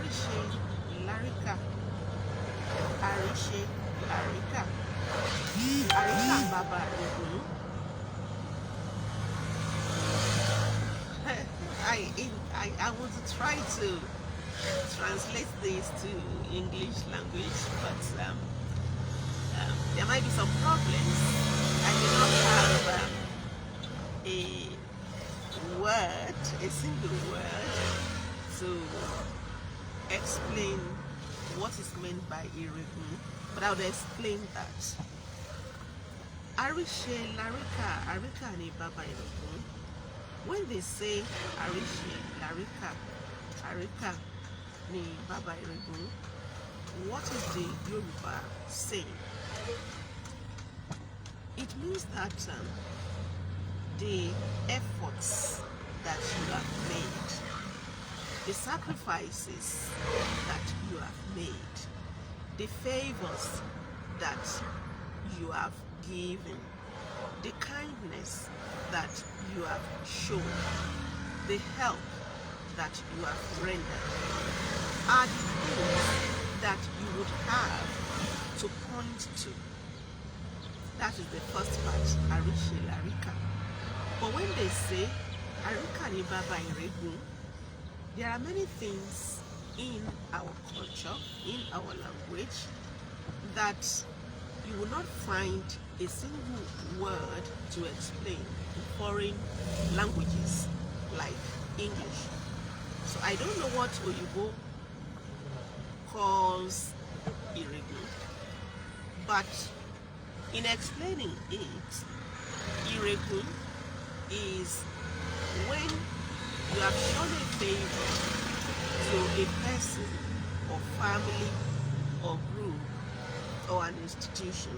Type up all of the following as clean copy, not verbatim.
Arishe Larika. Arishe Larika. Arika Baba Iregun. I want to try to translate this to English language, but there might be some problems. I do not have a word, a single word, to explain what is meant by Iregun, but I will explain that. Arishe Larika, Arika ni Baba Iregun. When they say Arishe Larika, Arika ni Baba Iregun, what is the Yoruba saying? It means that the efforts that you have made, the sacrifices that you have made, the favors that you have given, the kindness that you have shown, the help that you have rendered, are the things that you would have to point to. That is the first part, Arishe Larika. But when they say Arika ni Baba Iregun, there are many things in our culture, in our language, that you will not find a single word to explain in foreign languages like English. So I don't know what Oyibo calls Iregun, but in explaining it, Iregun is when you have shown a favor to a person or family or group or an institution,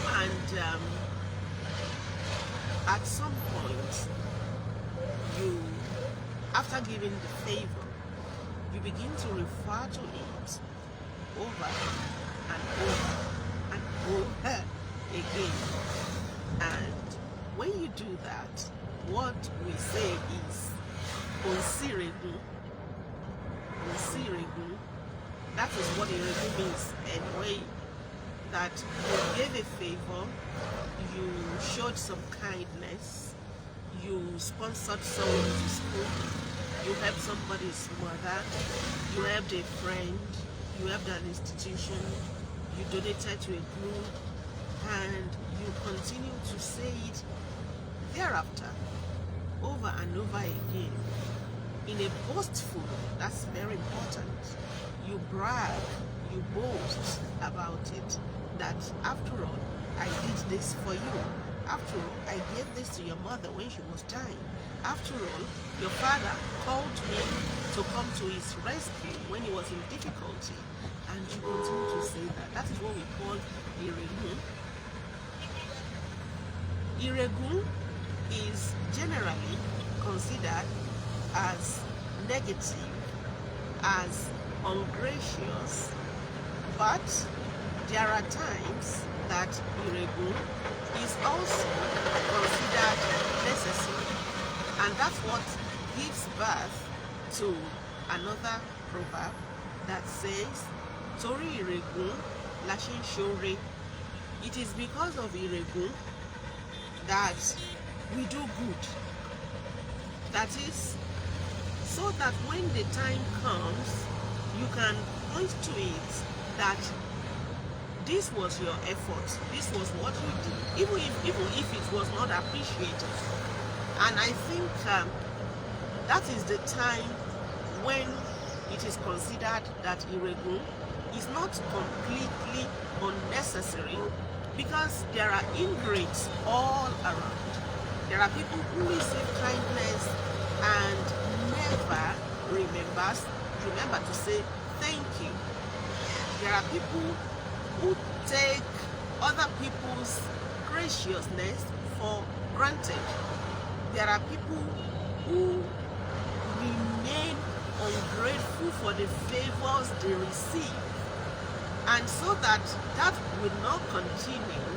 and at some point you, after giving the favor, you begin to refer to it over and over and over again. And when you do that, what we say is Onsiregu. Onsiregu. That is what Iregun means anyway. That you gave a favor, you showed some kindness, you sponsored someone to school, you helped somebody's mother, you helped a friend, you helped an institution, you donated to a group, and you continue to say it thereafter, over and over again, in a boastful, that's very important. You brag, you boast about it, that after all, I did this for you. After all, I gave this to your mother when she was dying. After all, your father called me to come to his rescue when he was in difficulty. And you continue to say that. That is what we call Iregun. Iregun is generally considered as negative, as ungracious, but there are times that Iregun is also considered necessary, and that's what gives birth to another proverb that says, Tori Iregun, Lashin Shore. It is because of Iregun that we do good. That is, so that when the time comes, you can point to it that this was your effort, this was what you did, even if it was not appreciated. And I think that is the time when it is considered that Iregun is not completely unnecessary, because there are ingrates all around. There are people who receive kindness and never remember to say thank you. There are people who take other people's graciousness for granted. There are people who remain ungrateful for the favors they receive. And so that will not continue,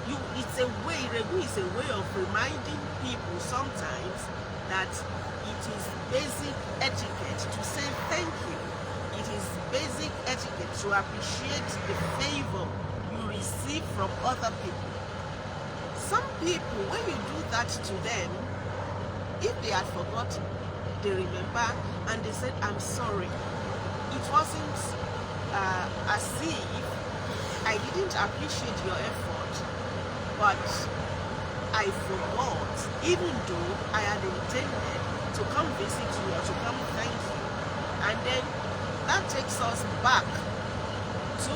It's a way, Iregu is a way of reminding people sometimes that it is basic etiquette to say thank you. It is basic etiquette to appreciate the favor you receive from other people. Some people, when you do that to them, if they had forgotten, they remember and they said, I'm sorry. It wasn't as if I didn't appreciate your effort, but I forgot, even though I had intended to come visit you or to come thank you. And then that takes us back to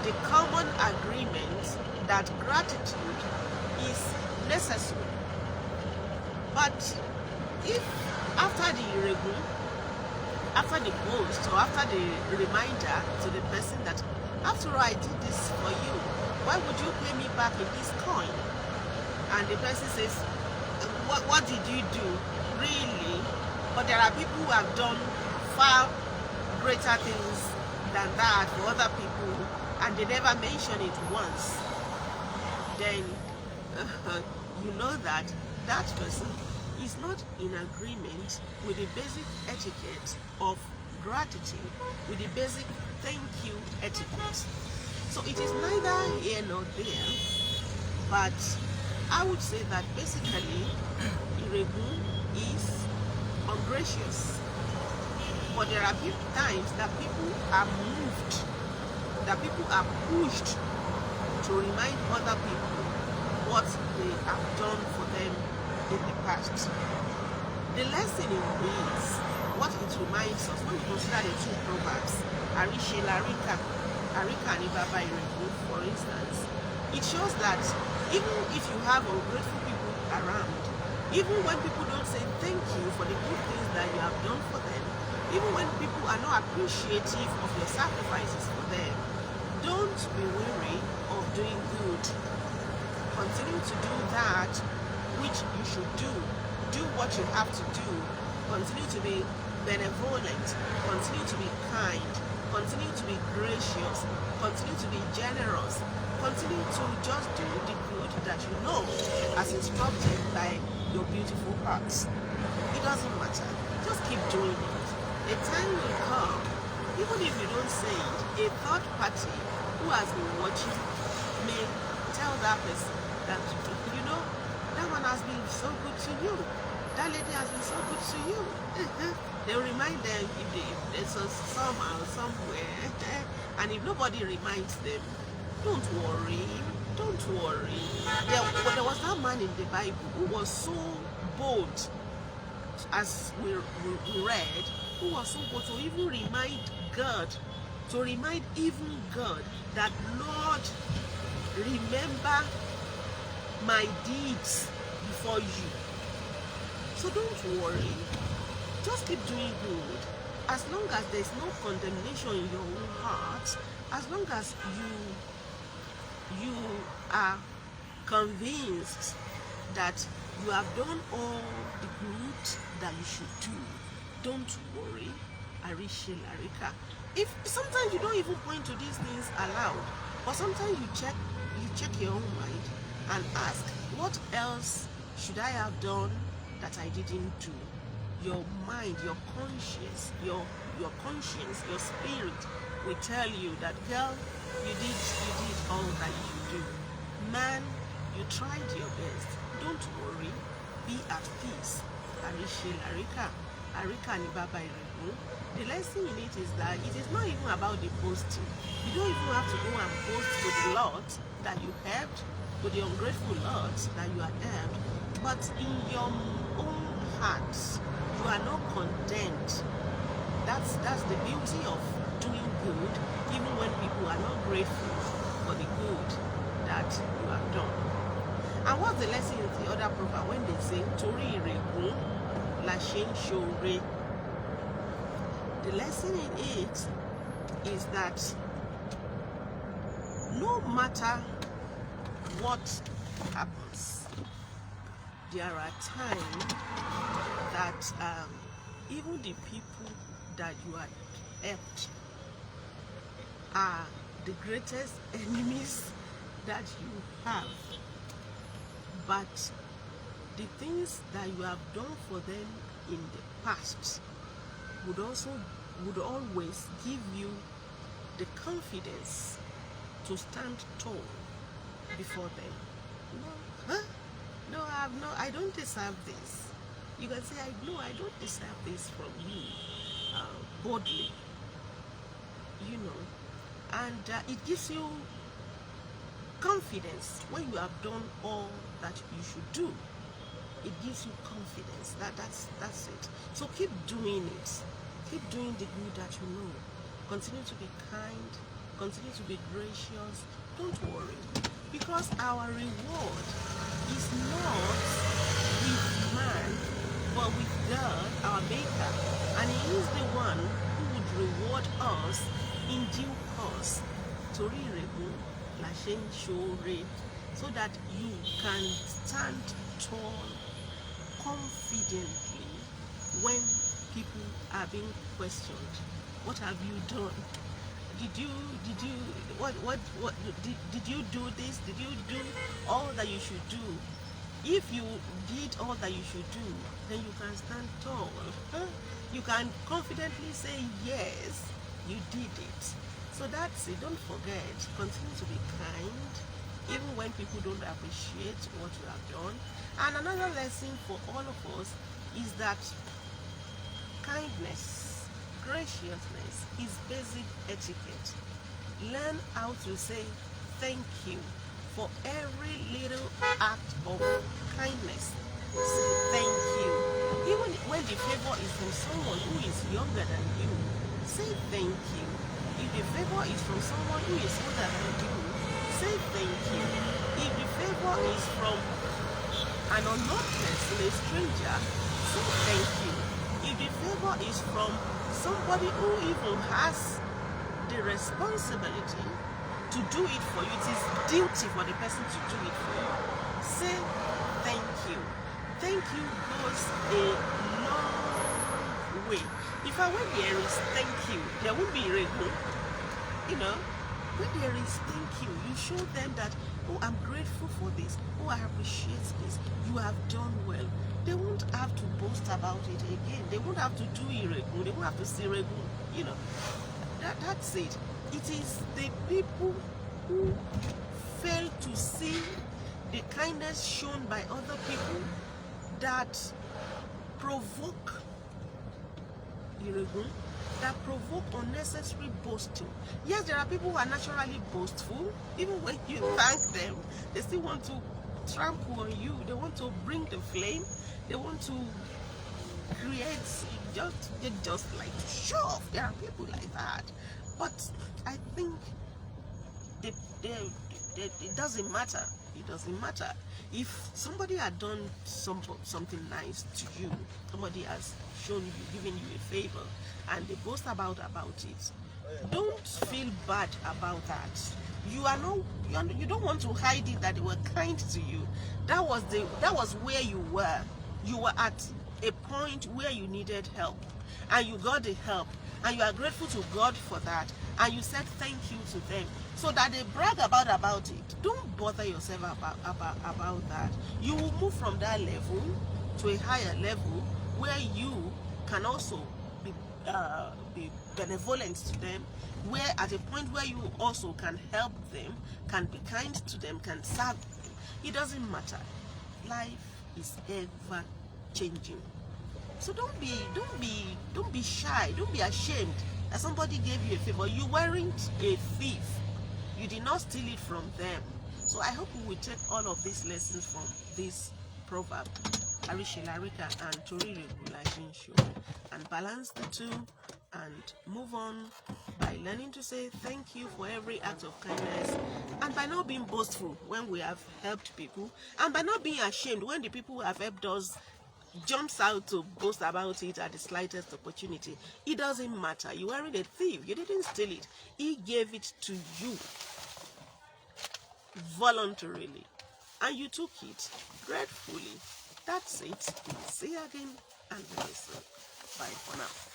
the common agreement that gratitude is necessary. But if after the iregu, after the boast, or after the reminder to the person that after all I did this for you, why would you pay me back in this coin? And the person says, what did you do? Really? But there are people who have done far greater things than that for other people, and they never mention it once. Then you know that that person is not in agreement with the basic etiquette of gratitude, with the basic thank you etiquette. So it is neither here nor there, but I would say that basically iregu is ungracious. But there are times that people are moved, that people are pushed to remind other people what they have done for them in the past. The lesson in this, what it reminds us, when we consider the two proverbs, Arishe Larika, Arika and Ibaba Iregu, for instance, it shows that even if you have ungrateful people around, even when people don't say thank you for the good things that you have done for them, even when people are not appreciative of your sacrifices for them, don't be weary of doing good. Continue to do that which you should do. Do what you have to do. Continue to be benevolent. Continue to be kind. Continue to be gracious. Continue to be generous. Continue to just do the good that you know as instructed by your beautiful hearts. It doesn't matter. Just keep doing it. A time will come, even if you don't say it, a third party who has been watching may tell that person that, you know, that one has been so good to you. That lady has been so good to you. They'll remind them if there's somehow, somewhere. And if nobody reminds them, don't worry. Don't worry. There was that man in the Bible who was so bold, as we read, who was so bold to even remind God, to remind even God that, Lord, remember my deeds before you. So don't worry. Just keep doing good. As long as there's no condemnation in your own heart, as long as you are convinced that you have done all the good that you should do, don't worry. Arishe Larika. If sometimes you don't even point to these things aloud, but sometimes you check your own mind and ask, what else should I have done that I didn't do? Your mind, your conscience, your spirit will tell you that, girl, you did all that you should do. Man, you tried your best. Don't worry. Be at peace. Arishe Larika. Arika and Ibaba Iregu. The lesson in it is that it is not even about the boasting. You don't even have to go and boast to the Lord that you helped, to the ungrateful Lord that you had helped, but in your own heart, you are not content. That's the beauty of doing good, even when people are not grateful for the good that you have done. And what's the lesson in the other proverb when they say Tori Iregu Lashin Shore? The lesson in it is that no matter what happens, there are times that even the people that you have helped are the greatest enemies that you have, but the things that you have done for them in the past would always give you the confidence to stand tall before them. No, huh? No, I don't deserve this. You can say, I don't deserve this from you, boldly, and it gives you confidence when you have done all that you should do. It gives you confidence. That's it. So keep doing it. Keep doing the good that you know. Continue to be kind. Continue to be gracious. Don't worry, because our reward is not with man, but with God, our Maker, and He is the one who would reward us in due course. Torí Ìrègùn la ṣe ń ṣoore, so that you can stand tall confidently when people are being questioned. What have you done? Did you do this? Did you do all that you should do? If you did all that you should do, then you can stand tall. You can confidently say, yes, you did it. So that's it. Don't forget, continue to be kind, even when people don't appreciate what you have done. And another lesson for all of us is that kindness, graciousness is basic etiquette. Learn how to say thank you for every little act of kindness. Say thank you. Even when the favor is from someone who is younger than you, say thank you. If the favor is from someone who is older than you, say thank you. If the favor is from an unknown person, a stranger, say thank you. If the favor is from somebody who even has the responsibility to do it for you, it is duty for the person to do it for you, say thank you. Thank you goes a long way. If I went there is thank you, there won't be Ìrègùn. When there is thank you, you show them that, oh, I'm grateful for this, oh, I appreciate this, you have done well. They won't have to boast about it again. They won't have to do Ìrègùn. They won't have to say Ìrègùn. That's it. It is the people who fail to see the kindness shown by other people that provoke Ìrègùn, that provoke unnecessary boasting. Yes, there are people who are naturally boastful. Even when you thank them, they still want to trample on you. They want to bring the flame. They want to create, just like to show off. There are people like that. But I think it doesn't matter. It doesn't matter. If somebody had done something nice to you, somebody has shown you, given you a favor, and they boast about it, don't feel bad about that. You don't want to hide it that they were kind to you. That was where you were. You were at a point where you needed help, and you got the help, and you are grateful to God for that, and you said thank you to them, so that they brag about it. Don't bother yourself about that. You will move from that level to a higher level where you can also be benevolent to them, where at a point where you also can help them, can be kind to them, can serve them. It doesn't matter. Life is ever changing. So don't be shy, don't be ashamed that somebody gave you a favor. You weren't a thief. You did not steal it from them. So I hope we will take all of these lessons from this proverb, Arishilarika and Torí Ìrègùn la ṣe ń ṣoore, and balance the two and move on by learning to say thank you for every act of kindness, and by not being boastful when we have helped people, and by not being ashamed when the people who have helped us jumps out to boast about it at the slightest opportunity. It doesn't matter. You weren't a thief. You didn't steal it. He gave it to you voluntarily, and you took it gratefully. That's it. See you again and very soon. Bye for now.